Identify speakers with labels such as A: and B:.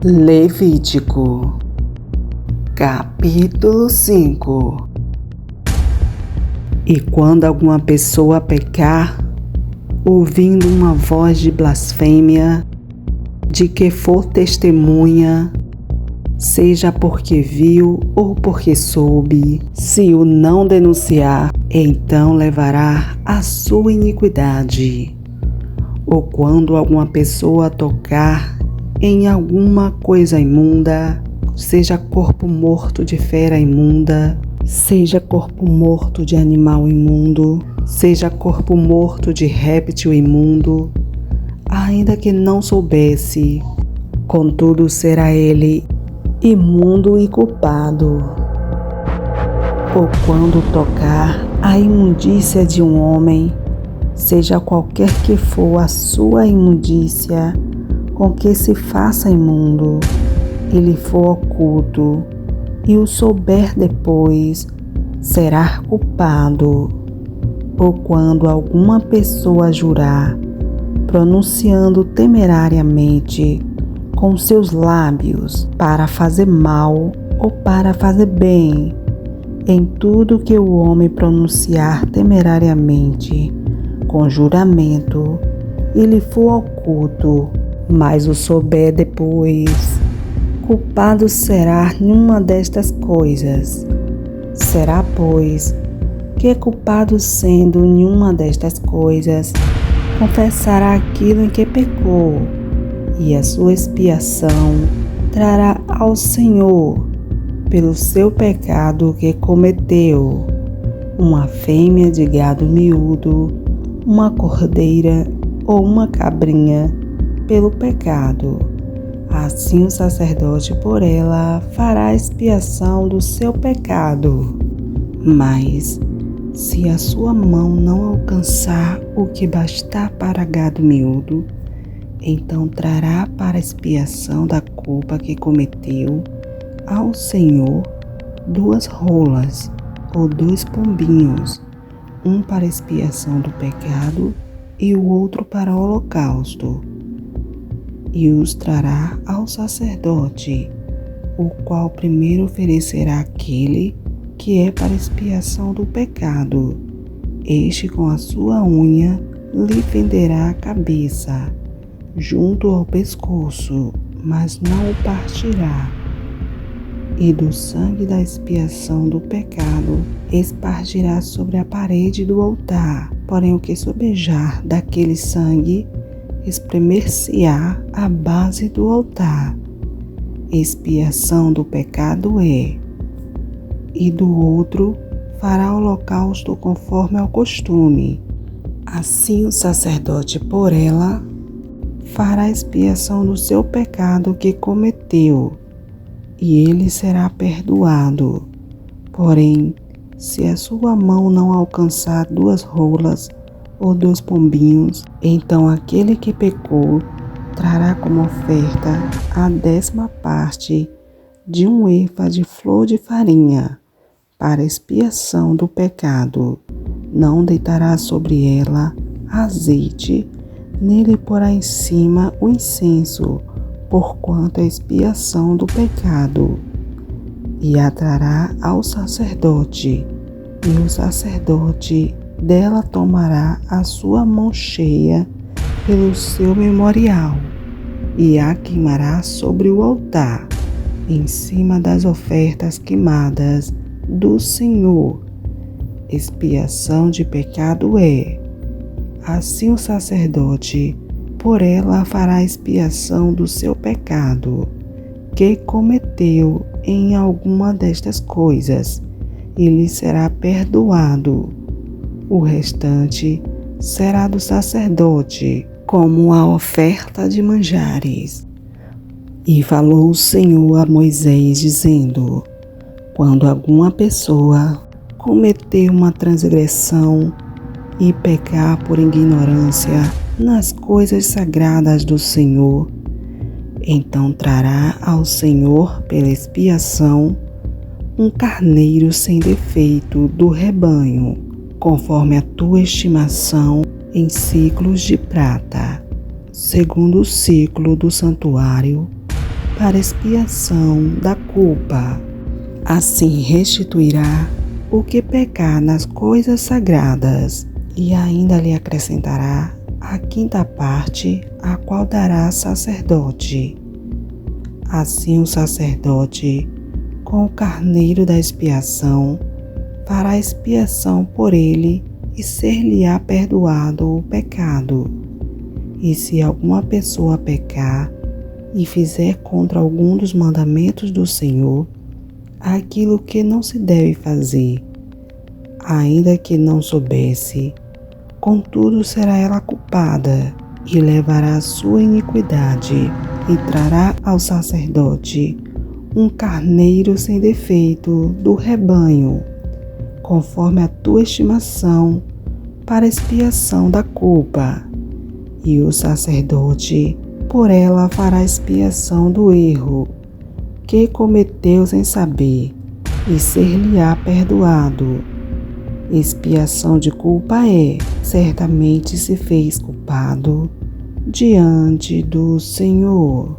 A: Levítico, capítulo 5. E quando alguma pessoa pecar, ouvindo uma voz de blasfêmia, de que for testemunha, seja porque viu ou porque soube, se o não denunciar, então levará a sua iniquidade. Ou quando alguma pessoa tocar em alguma coisa imunda, seja corpo morto de fera imunda, seja corpo morto de animal imundo, seja corpo morto de réptil imundo, ainda que não soubesse, contudo será ele imundo e culpado. Ou quando tocar a imundícia de um homem, seja qualquer que for a sua imundícia, com que se faça imundo, ele for oculto, e o souber depois, será culpado. Ou quando alguma pessoa jurar, pronunciando temerariamente com seus lábios, para fazer mal ou para fazer bem, em tudo que o homem pronunciar temerariamente, com juramento, e lhe for oculto, mas o souber depois, culpado será numa destas coisas. Será, pois, que culpado sendo nenhuma destas coisas, confessará aquilo em que pecou, e a sua expiação trará ao Senhor pelo seu pecado que cometeu, uma fêmea de gado miúdo, uma cordeira ou uma cabrinha, pelo pecado. Assim o sacerdote por ela fará expiação do seu pecado. Mas, se a sua mão não alcançar o que bastar para gado miúdo, então trará para expiação da culpa que cometeu ao Senhor 2 rolas ou 2 pombinhos, um para expiação do pecado e o outro para o holocausto. E os trará ao sacerdote, o qual primeiro oferecerá aquele que é para expiação do pecado. Este com a sua unha lhe fenderá a cabeça, junto ao pescoço, mas não o partirá. E do sangue da expiação do pecado espargirá sobre a parede do altar, porém o que sobejar daquele sangue espremer-se-á à base do altar. Expiação do pecado é. E do outro fará holocausto conforme ao costume. Assim o sacerdote por ela fará expiação do seu pecado que cometeu, e ele será perdoado. Porém, se a sua mão não alcançar 2 rolas ou 2 pombinhos, então aquele que pecou trará como oferta a 10ª parte de 1 efa de flor de farinha, para expiação do pecado. Não deitará sobre ela azeite, nem lhe porá em cima o incenso, porquanto é expiação do pecado. E a trará ao sacerdote, e o sacerdote dela tomará a sua mão cheia pelo seu memorial, e a queimará sobre o altar, em cima das ofertas queimadas do Senhor. Expiação de pecado é. Assim o sacerdote por ela fará expiação do seu pecado, que cometeu em alguma destas coisas, e lhe será perdoado. O restante será do sacerdote, como a oferta de manjares. E falou o Senhor a Moisés, dizendo: quando alguma pessoa cometer uma transgressão e pecar por ignorância nas coisas sagradas do Senhor, então trará ao Senhor pela expiação um carneiro sem defeito do rebanho, conforme a tua estimação em ciclos de prata, segundo o ciclo do santuário, para expiação da culpa. Assim restituirá o que pecar nas coisas sagradas, e ainda lhe acrescentará a quinta parte, a qual dará sacerdote. Assim o sacerdote, com o carneiro da expiação, fará expiação por ele e ser-lhe-á perdoado o pecado. E se alguma pessoa pecar e fizer contra algum dos mandamentos do Senhor, aquilo que não se deve fazer, ainda que não soubesse, contudo será ela culpada e levará a sua iniquidade e trará ao sacerdote um carneiro sem defeito do rebanho, conforme a tua estimação, para expiação da culpa. E o sacerdote por ela fará expiação do erro que cometeu sem saber, e ser-lhe-á perdoado. Expiação de culpa certamente se fez culpado diante do Senhor.